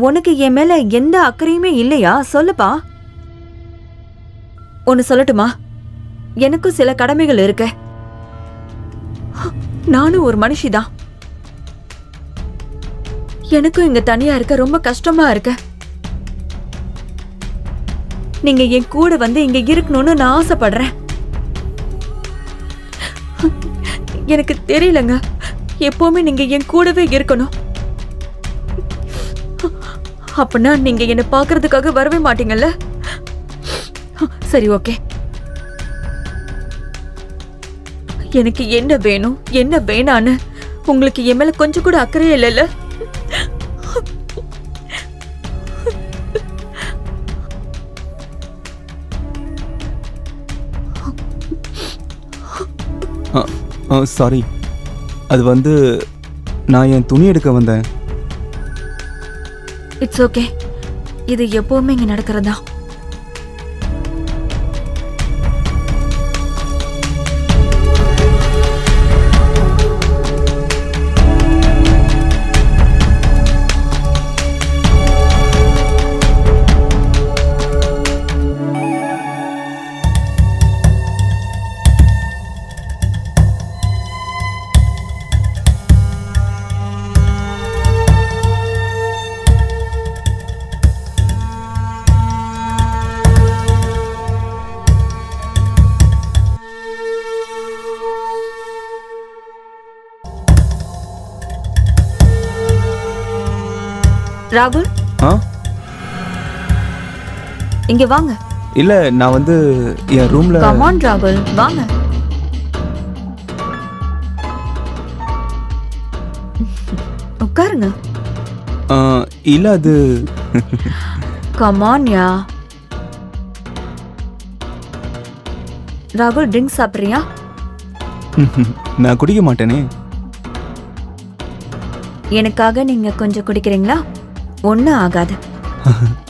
உனக்கு என் மேல எந்த அக்கறையுமே இல்லையா? சொல்லுப்பா. ஒன்னு சொல்லட்டுமா? எனக்கும் சில கடமைகள் இருக்கு. நானும் ஒரு மனுஷிதான். எனக்கும் இங்க தனியா இருக்க ரொம்ப கஷ்டமா இருக்கு. நீங்க என் கூட வந்து இங்க இருக்கணும்னு நான் ஆசைப்படுறேன். எனக்கு தெரியலங்க, எப்பவுமே நீங்க என் கூடவே இருக்கணும். அப்படின்னா நீங்க என்ன பாக்குறதுக்காக வரவே மாட்டீங்கல்ல? சரி, ஓகே. எனக்கு என்ன வேணும் என்ன வேணான்னு உங்களுக்கு என் மேல கொஞ்சம் கூட அக்கறையே இல்லைல்ல? சாரி, அது வந்து நான் என் துணி எடுக்க வந்தேன். It's okay. இது எப்பவுமே இங்க நடக்கிறதா? ராகுல், இங்க வாங்க. இல்ல, நான் வந்து என் ரூம்ல. கம் ஆன் ராகுல், வாங்க. உட்காருங்க. இல்ல, அது கம் ஆன் யா. ராகுல், ட்ரிங்க் சாப்பிடுறியா? நான் குடிக்க மாட்டேனே. எனக்காக நீங்க கொஞ்சம் குடிக்கிறீங்களா? ஒன்னும் ஆகாது.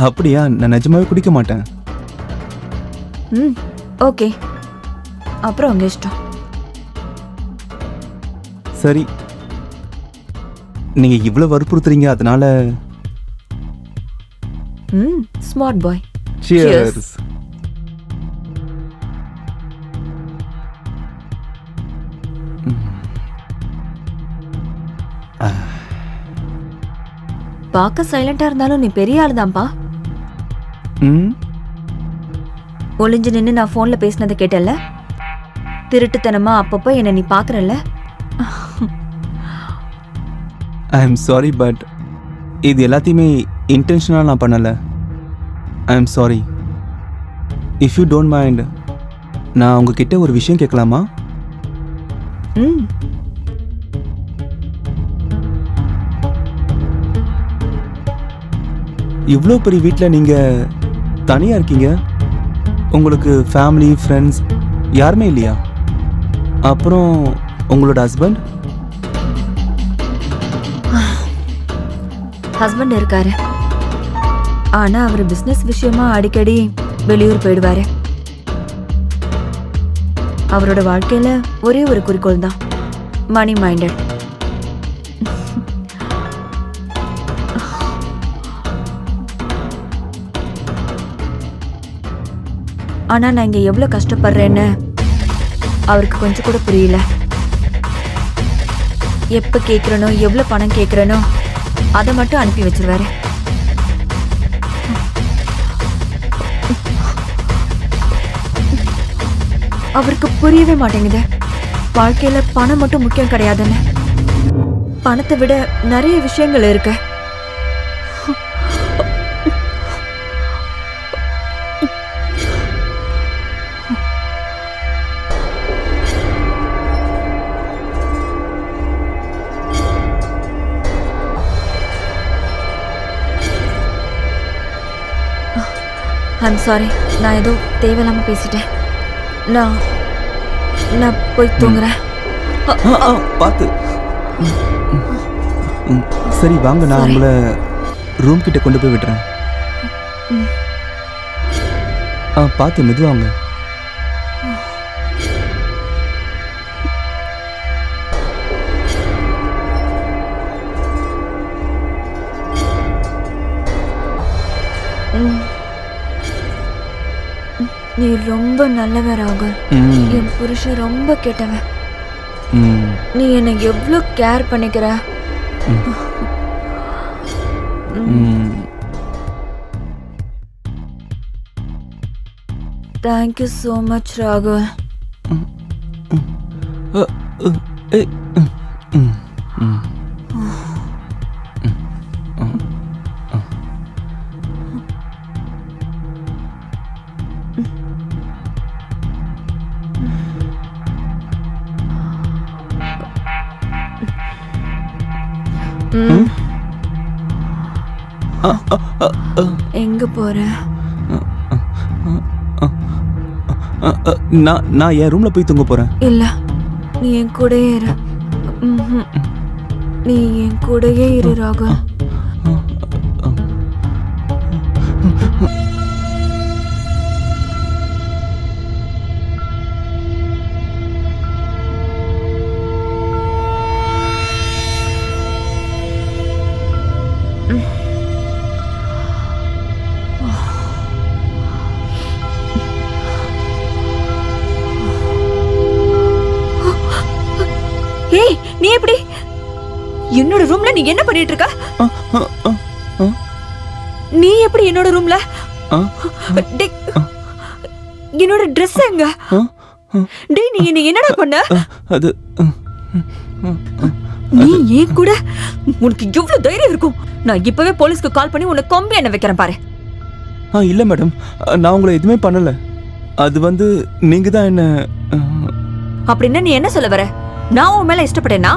அப்படியா? நான் நிஜமாவே குடிக்க மாட்டேன். ஓகே, அப்புறம் உங்க இஷ்டம். சரி, நீங்க இவ்வளவு வற்புறுத்துறீங்க, அதனால. Smart boy. சியர்ஸ். பார்க்க சைலண்டா இருந்தாலும் நீ பெரிய ஆளுதான்ப்பா. ஒளிஞ்சு நின்னு நான் போன்ல பேசினதை கேட்டல? திருட்டுத்தனமா அப்பப்போ என்ன நீ பாக்குறல்ல? ஐ எம் சாரி, பட் இது எல்லாத்தையுமே இன்டென்ஷனலா நான் பண்ணல. I am sorry. If you don't mind, நான் உங்ககிட்ட ஒரு விஷயம் கேட்கலாமா? இவ்வளோ பெரிய வீட்டில் நீங்கள் தனியாக இருக்கீங்க. உங்களுக்கு ஃபேமிலி, ஃப்ரெண்ட்ஸ் யாருமே இல்லையா? அப்புறம் உங்களோட ஹஸ்பண்ட்? ஹஸ்பண்ட் இருக்காரு. ஆனா அவர் பிசினஸ் விஷயமா அடிக்கடி வெளியூர் போயிடுவாரு. அவரோட வாழ்க்கையில ஒரே ஒரு குறிக்கோள் தான், மணி மைண்டட். ஆனா நான் இங்க எவ்வளவு கஷ்டப்படுறேன்னு அவருக்கு கொஞ்சம் கூட புரியல. எப்ப கேக்குறனோ, எவ்வளவு பணம் கேக்குறனோ அதை மட்டும் அனுப்பி வச்சிருவாரு. அவருக்கு புரியவே மாட்டேங்குது, வாழ்க்கையில பணம் மட்டும் முக்கியம் கிடையாதுன்னு. பணத்தை விட நிறைய விஷயங்கள் இருக்கு. ஐம் சாரி, நான் ஏதோ தேவையில்லாம பேசிட்டேன். நான் போய் தூங்குறேன். பார்த்து. சரி வாங்க, நான் உங்களை ரூம் கிட்ட கொண்டு போய் விடுறேன். பார்த்து மெதுவாங்க. ம். நீ ரொம்ப நல்லவன் ராகுல். ம், என் புருஷன் ரொம்ப கெட்டவன். ம், நீ என்னை எவ்வளோ கேர் பண்ணிக்கிற. ம். தேங்க்யூ ஸோ மச் ராகுல். அ, அ, ஏய், ம், ம், ம். ம். அ, அ, அ, அ. எங்க போற? நான் என் ரூம்ல போய் தூங்க போறேன். இல்ல, நீ என் கூடயே இரு. ம்ஹும். நீ என் கூடயே இரு ராகுல். ஏய், நீ எப்படி என்னோட ரூம்ல நீ என்ன பண்ணிட்டு இருக்க? அ, அ, அ, அ, நீ எப்படி என்னோட ரூம்ல? அ, டேய், என்னோட Dress எங்க? அ, அ, டேய், நீ என்ன என்னடா பண்ண? அது நீ ஏன் கூட உனக்கு எவ்வளவு தைரியம் இருக்கும்? நான் இப்பவே போலீஸ்க்கு கால் பண்ணி உன்னை கொம்பி என்ன வைக்கிறேன் பாரு. இல்ல மேடம், நான் உங்களை எதுவுமே பண்ணல. அது வந்து நீங்க தான் என்ன அப்படின்னா நீ என்ன சொல்ல வர? நான் உன் மேல இஷ்டப்பட்டேனா?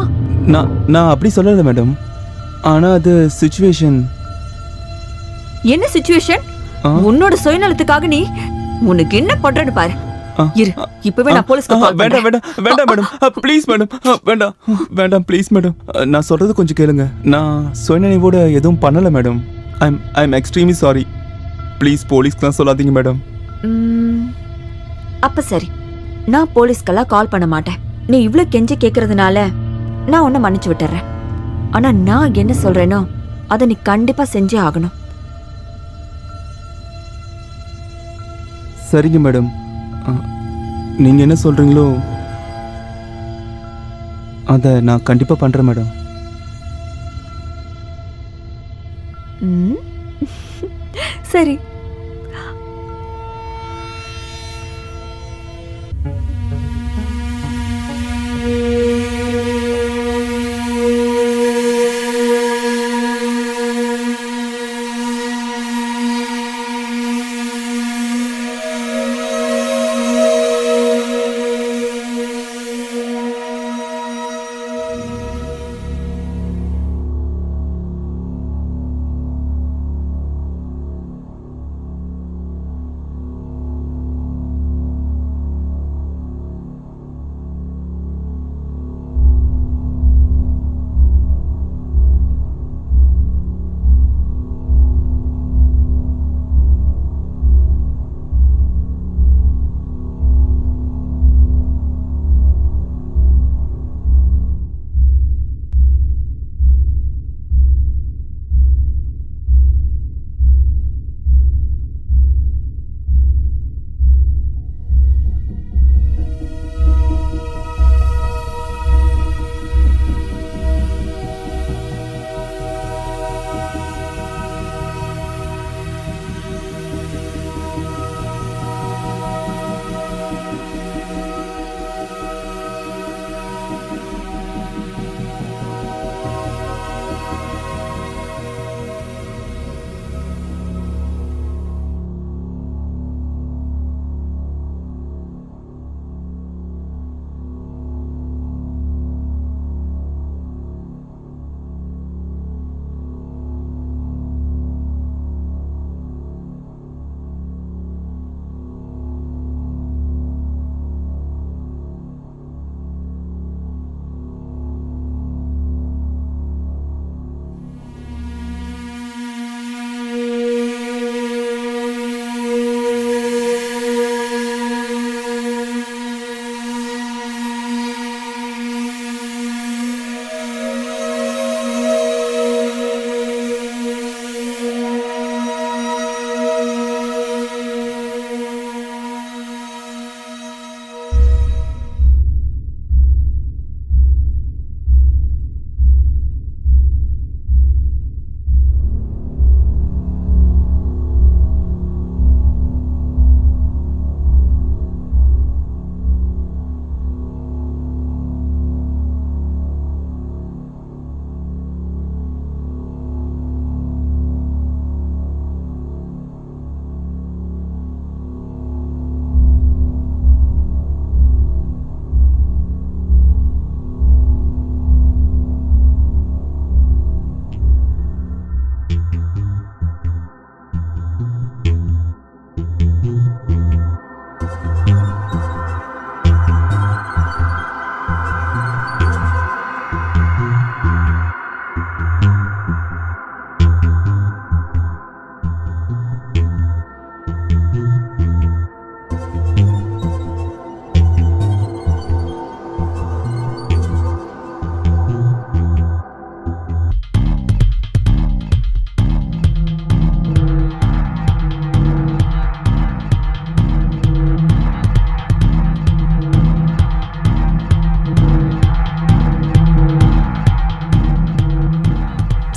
நான் அப்படி சொல்லல மேடம். ஆனா அது சிச்சுவேஷன். என்ன சிச்சுவேஷன்? உன்னோட சுயநலத்துக்காக நீ உனக்கு என்ன பண்றன்னு பாரு. இரு, இப்பவே நான் போலீஸ்க்கு கால் வேண்டாம் பண்றேன். வேண்டாம் வேண்டாம் மேடம், ப்ளீஸ் மேடம், வேண்டாம் வேண்டாம் ப்ளீஸ் மேடம். நான் சொல்றது கொஞ்சம் கேளுங்க. நான் சுயநினைவோட எதுவும் பண்ணல madam. I am extremely sorry. Please போலீஸ்க்குலாம் சொல்லாதீங்க மேடம். அப்ப சரி, நான் போலீஸ்க்கெல்லாம் கால் பண்ண மாட்டேன். நீ இவ்ளோ கெஞ்சி கேக்குறதுனால நான் உன்னை மன்னிச்சு விட்டுறேன். ஆனா நான் என்ன சொல்றேனோ அதை நீ கண்டிப்பா செஞ்சே ஆகணும். சரிங்க மேடம், நீங்க என்ன சொல்றீங்களோ அதை நான் கண்டிப்பா பண்றேன் மேடம். ம். சரி.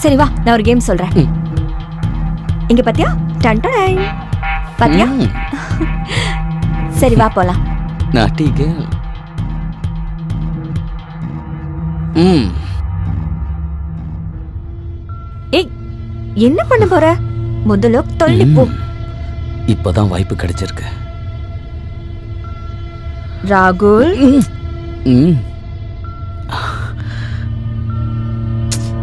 சரி வா, நான் ஒரு கேம் சொல்றேன். இங்க பாத்தியா? Done done. பாத்தியா? சரி வா போலாம். நாட்டி கேர்ள். ஏய், என்ன பண்ண போற? முதல்ல தள்ளி போ. இப்பதான் வாய்ப்பு கிடைச்சிருக்கு. ராகுல், ம்.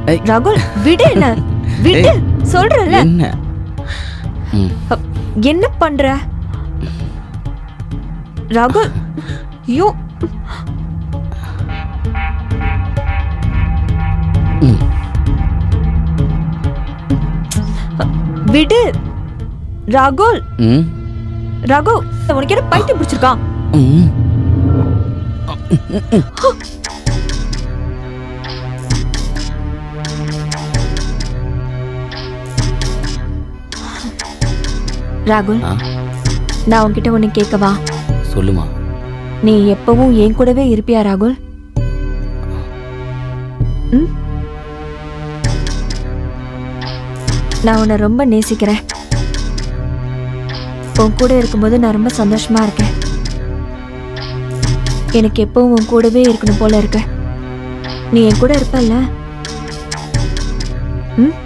ஏய், ராகுல் விடு. என்ன விடு ஏய். சொல்றல. என்ன? ம். என்ன பண்ற ராகுல்? யோ, ம். விடு ராகுல். ம். ராகு, உனக்கு என்ன பைத்தியம் பிடிச்சிருக்கா? ம். ராகுல், ஆ, நான் உன்கிட்ட ஒண்ணு கேட்கவா? சொல்லுமா. நீ எப்பவும் என் கூடவே இருப்பியா ராகுல்? ம்? நான் உன்னை ரொம்ப நேசிக்கிறேன். உன் கூட இருக்கும்போது நான் ரொம்ப சந்தோஷமா இருக்கேன். எனக்கு எப்பவும் உன் கூடவே இருக்கணும் போல இருக்கு. நீ என் கூட இருப்பல்ல? ம்?